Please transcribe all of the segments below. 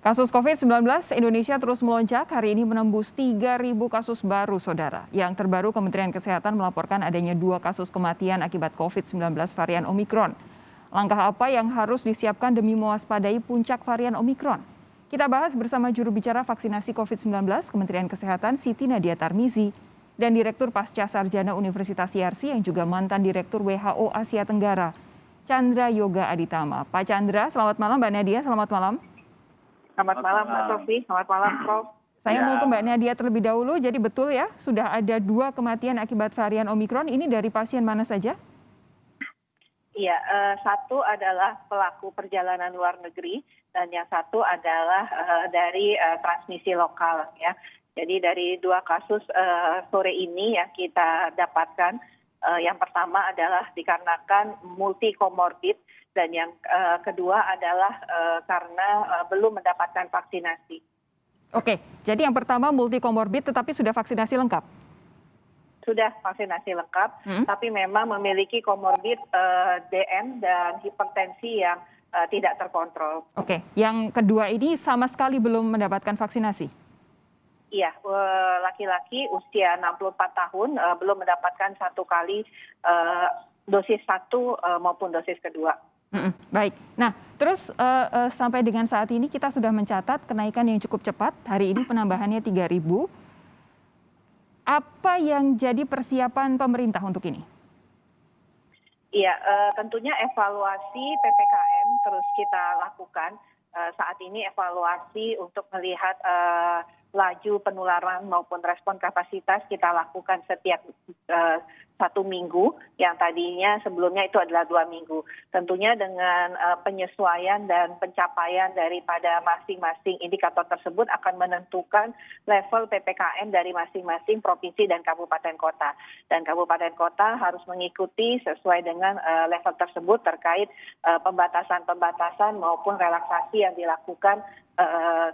Kasus COVID-19 Indonesia terus melonjak, hari ini menembus 3.000 kasus baru, Saudara. Yang terbaru Kementerian Kesehatan melaporkan adanya 2 kasus kematian akibat COVID-19 varian Omikron. Langkah apa yang harus disiapkan demi mewaspadai puncak varian Omikron? Kita bahas bersama juru bicara vaksinasi COVID-19 Kementerian Kesehatan Siti Nadia Tarmizi dan Direktur Pasca Sarjana Universitas Yarsi yang juga mantan Direktur WHO Asia Tenggara, Chandra Yoga Aditama. Pak Chandra, selamat malam. Mbak Nadia, selamat malam. Selamat malam, Mbak Sofi. Selamat malam, Prof. Saya mau ke Mbak Nadia terlebih dahulu. Jadi betul ya, sudah ada 2 kematian akibat varian Omikron. Ini dari pasien mana saja? Iya, satu adalah pelaku perjalanan luar negeri dan yang satu adalah dari transmisi lokal ya. Jadi dari 2 kasus sore ini yang kita dapatkan, yang pertama adalah dikarenakan multikomorbid dan yang kedua adalah karena belum mendapatkan vaksinasi. Oke, jadi yang pertama multikomorbid tetapi sudah vaksinasi lengkap? Sudah vaksinasi lengkap, tapi memang memiliki komorbid DM dan hipertensi yang tidak terkontrol. Oke, yang kedua ini sama sekali belum mendapatkan vaksinasi? Iya, laki-laki usia 64 tahun belum mendapatkan 1 kali dosis 1 maupun dosis kedua. Baik. Nah, terus sampai dengan saat ini kita sudah mencatat kenaikan yang cukup cepat. Hari ini penambahannya 3.000. Apa yang jadi persiapan pemerintah untuk ini? Iya, tentunya evaluasi PPKM terus kita lakukan. Saat ini evaluasi untuk melihat laju penularan maupun respon kapasitas kita lakukan setiap 1 minggu, yang tadinya sebelumnya itu adalah 2 minggu. Tentunya dengan penyesuaian dan pencapaian daripada masing-masing indikator tersebut akan menentukan level PPKM dari masing-masing provinsi dan kabupaten kota. Dan kabupaten kota harus mengikuti sesuai dengan level tersebut terkait pembatasan-pembatasan maupun relaksasi yang dilakukan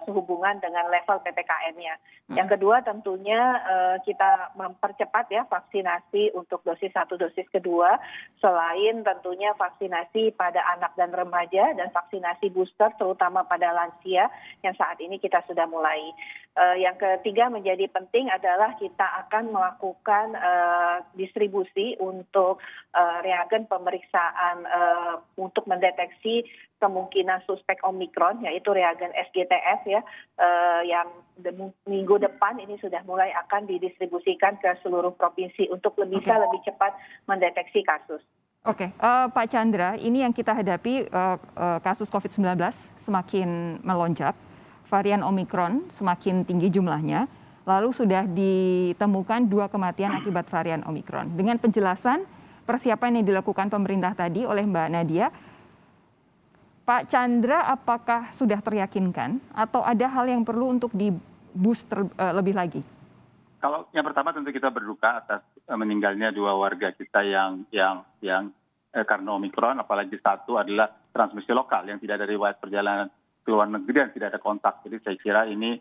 sehubungan dengan level PPKM-nya. Yang kedua tentunya kita mempercepat ya vaksinasi untuk dosis 1, dosis kedua, selain tentunya vaksinasi pada anak dan remaja dan vaksinasi booster terutama pada lansia yang saat ini kita sudah mulai. Yang ketiga menjadi penting adalah kita akan melakukan distribusi untuk reagen pemeriksaan untuk mendeteksi kemungkinan suspek Omikron, yaitu reagen SGTF ya, yang minggu depan ini sudah mulai akan didistribusikan ke seluruh provinsi untuk bisa lebih cepat mendeteksi kasus. Oke, Pak Chandra, ini yang kita hadapi kasus COVID-19 semakin melonjak, varian Omikron semakin tinggi jumlahnya, lalu sudah ditemukan 2 kematian akibat varian Omikron. Dengan penjelasan persiapan yang dilakukan pemerintah tadi oleh Mbak Nadia, Pak Chandra, apakah sudah teryakinkan atau ada hal yang perlu untuk di-boost lebih lagi? Kalau yang pertama tentu kita berduka atas meninggalnya 2 warga kita yang karena Omikron, apalagi satu adalah transmisi lokal yang tidak ada riwayat perjalanan ke luar negeri dan tidak ada kontak. Jadi saya kira ini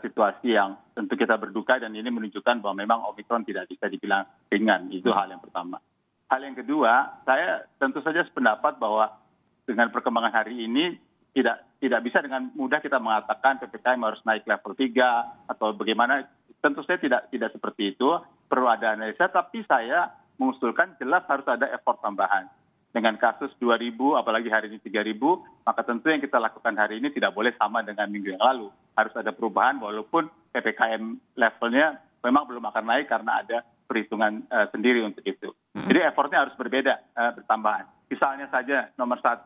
situasi yang tentu kita berduka dan ini menunjukkan bahwa memang Omikron tidak bisa dibilang ringan. Itu hal yang pertama. Hal yang kedua, saya tentu saja sependapat bahwa dengan perkembangan hari ini tidak bisa dengan mudah kita mengatakan PPKM harus naik level 3 atau bagaimana. Tentu saja tidak seperti itu, perlu ada analisa, tapi saya mengusulkan jelas harus ada effort tambahan. Dengan kasus 2.000 apalagi hari ini 3.000, maka tentu yang kita lakukan hari ini tidak boleh sama dengan minggu yang lalu. Harus ada perubahan walaupun PPKM levelnya memang belum akan naik karena ada perhitungan sendiri untuk itu. Jadi effortnya harus berbeda, bertambahan. Misalnya saja nomor 1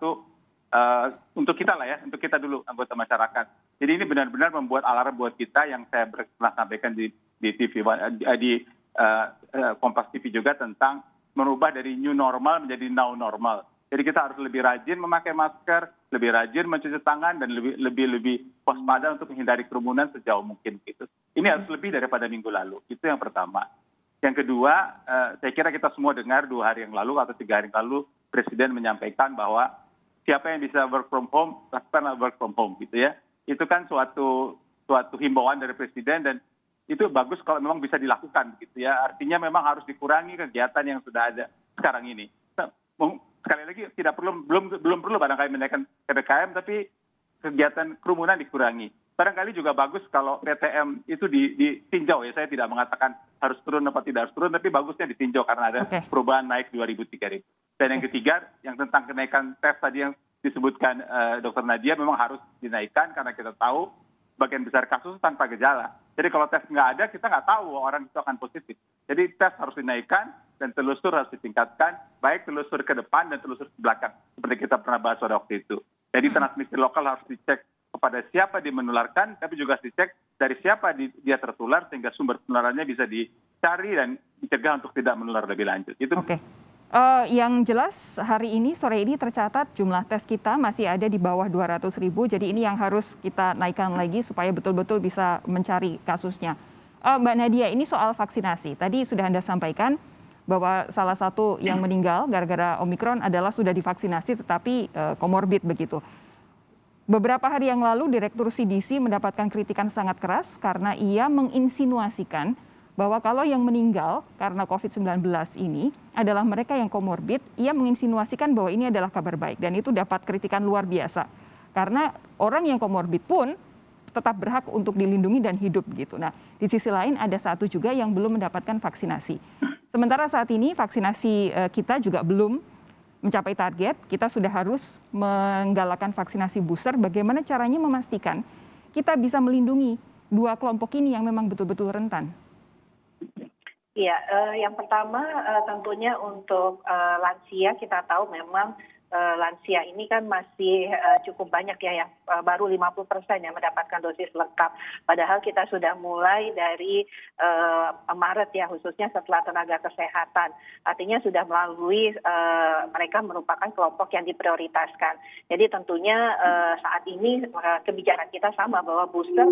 untuk kita lah ya, untuk kita dulu anggota masyarakat. Jadi ini benar-benar membuat alarm buat kita yang saya pernah sampaikan di TV di Kompas TV juga tentang merubah dari new normal menjadi now normal. Jadi kita harus lebih rajin memakai masker, lebih rajin mencuci tangan dan lebih waspada untuk menghindari kerumunan sejauh mungkin gitu. Ini harus lebih daripada minggu lalu. Itu yang pertama. Yang kedua, saya kira kita semua dengar 2 hari yang lalu atau 3 hari yang lalu Presiden menyampaikan bahwa siapa yang bisa work from home, lakukanlah work from home gitu ya. Itu kan suatu himbauan dari Presiden dan itu bagus kalau memang bisa dilakukan gitu ya. Artinya memang harus dikurangi kegiatan yang sudah ada sekarang ini. Sekali lagi belum perlu barangkali menaikkan PPKM, tapi kegiatan kerumunan dikurangi. Barangkali juga bagus kalau PTM itu ditinjau ya. Saya tidak mengatakan harus turun atau tidak harus turun, tapi bagusnya ditinjau karena ada perubahan naik 2.000, 3.000. Dan yang ketiga, yang tentang kenaikan tes tadi yang disebutkan Dr. Nadia memang harus dinaikkan karena kita tahu bagian besar kasus tanpa gejala. Jadi kalau tes nggak ada, kita nggak tahu orang itu akan positif. Jadi tes harus dinaikkan dan telusur harus ditingkatkan, baik telusur ke depan dan telusur ke belakang, seperti kita pernah bahas pada waktu itu. Jadi transmisi lokal harus dicek kepada siapa dia menularkan, tapi juga dicek dari siapa dia tertular, sehingga sumber penularannya bisa dicari dan dicegah untuk tidak menular lebih lanjut. Itu. Oke. Yang jelas hari ini, sore ini tercatat jumlah tes kita masih ada di bawah 200.000, jadi ini yang harus kita naikkan lagi supaya betul-betul bisa mencari kasusnya. Mbak Nadia, ini soal vaksinasi. Tadi sudah Anda sampaikan bahwa salah satu yang meninggal gara-gara Omikron adalah sudah divaksinasi tetapi komorbid begitu. Beberapa hari yang lalu Direktur CDC mendapatkan kritikan sangat keras karena ia menginsinuasikan bahwa kalau yang meninggal karena COVID-19 ini adalah mereka yang komorbid, ia menginsinuasikan bahwa ini adalah kabar baik dan itu dapat kritikan luar biasa. Karena orang yang komorbid pun tetap berhak untuk dilindungi dan hidup gitu. Nah, di sisi lain ada satu juga yang belum mendapatkan vaksinasi. Sementara saat ini vaksinasi kita juga belum mencapai target, kita sudah harus menggalakkan vaksinasi booster. Bagaimana caranya memastikan kita bisa melindungi dua kelompok ini yang memang betul-betul rentan? Iya, yang pertama tentunya untuk lansia kita tahu memang lansia ini kan masih cukup banyak ya yang baru 50% yang mendapatkan dosis lengkap. Padahal kita sudah mulai dari Maret ya, khususnya setelah tenaga kesehatan. Artinya sudah melalui mereka merupakan kelompok yang diprioritaskan. Jadi tentunya saat ini kebijakan kita sama bahwa booster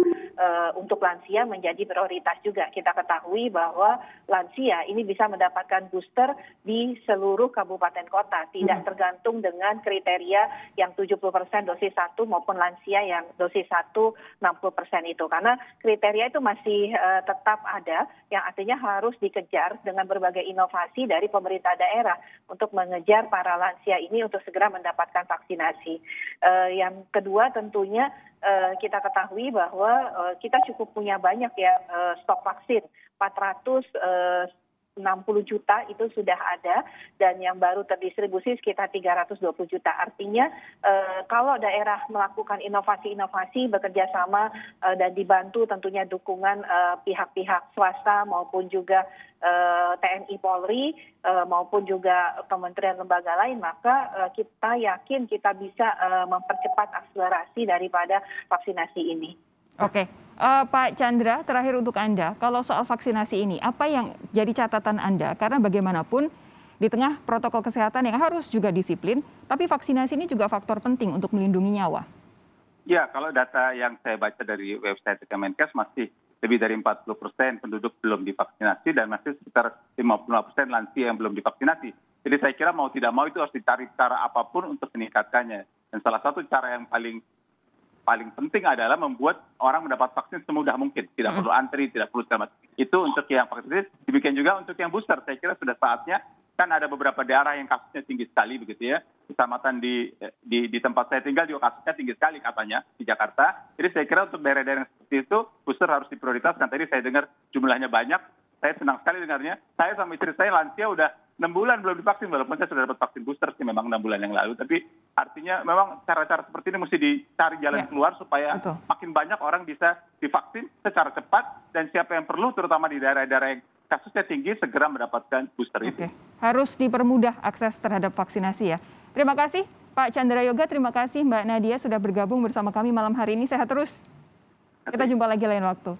untuk lansia menjadi prioritas juga. Kita ketahui bahwa lansia ini bisa mendapatkan booster di seluruh kabupaten kota, tidak tergantung dengan kriteria yang 70% dosis 1 maupun lansia yang dosis 1 60% itu. Karena kriteria itu masih tetap ada, yang artinya harus dikejar dengan berbagai inovasi dari pemerintah daerah untuk mengejar para lansia ini untuk segera mendapatkan vaksinasi. Yang kedua tentunya kita ketahui bahwa kita cukup punya banyak ya stok vaksin, 460 juta itu sudah ada dan yang baru terdistribusi sekitar 320 juta. Artinya kalau daerah melakukan inovasi-inovasi bekerja sama dan dibantu tentunya dukungan pihak-pihak swasta maupun juga TNI Polri maupun juga kementerian lembaga lain, maka kita yakin kita bisa mempercepat akselerasi daripada vaksinasi ini. Oke, Pak Chandra, terakhir untuk Anda, kalau soal vaksinasi ini, apa yang jadi catatan Anda? Karena bagaimanapun di tengah protokol kesehatan yang harus juga disiplin, tapi vaksinasi ini juga faktor penting untuk melindungi nyawa. Ya, kalau data yang saya baca dari website Kemenkes masih lebih dari 40% penduduk belum divaksinasi dan masih sekitar 50% lansia yang belum divaksinasi. Jadi saya kira mau tidak mau itu harus dicari cara apapun untuk meningkatkannya. Dan salah satu cara yang paling penting adalah membuat orang mendapat vaksin semudah mungkin. Tidak perlu antri, tidak perlu segala macam. Itu untuk yang vaksin, demikian juga untuk yang booster. Saya kira sudah saatnya, kan ada beberapa daerah yang kasusnya tinggi sekali begitu ya. Kecamatan di tempat saya tinggal juga kasusnya tinggi sekali katanya di Jakarta. Jadi saya kira untuk daerah-daerah yang seperti itu, booster harus diprioritaskan. Tadi saya dengar jumlahnya banyak, saya senang sekali dengarnya. Saya sama istri saya lansia udah 6 bulan belum divaksin, walaupun saya sudah dapat vaksin booster sih memang 6 bulan yang lalu. Tapi artinya memang cara-cara seperti ini mesti dicari jalan keluar supaya makin banyak orang bisa divaksin secara cepat. Dan siapa yang perlu, terutama di daerah-daerah yang kasusnya tinggi, segera mendapatkan booster itu. Harus dipermudah akses terhadap vaksinasi ya. Terima kasih Pak Chandra Yoga, terima kasih Mbak Nadia sudah bergabung bersama kami malam hari ini. Sehat terus. Kita jumpa lagi lain waktu.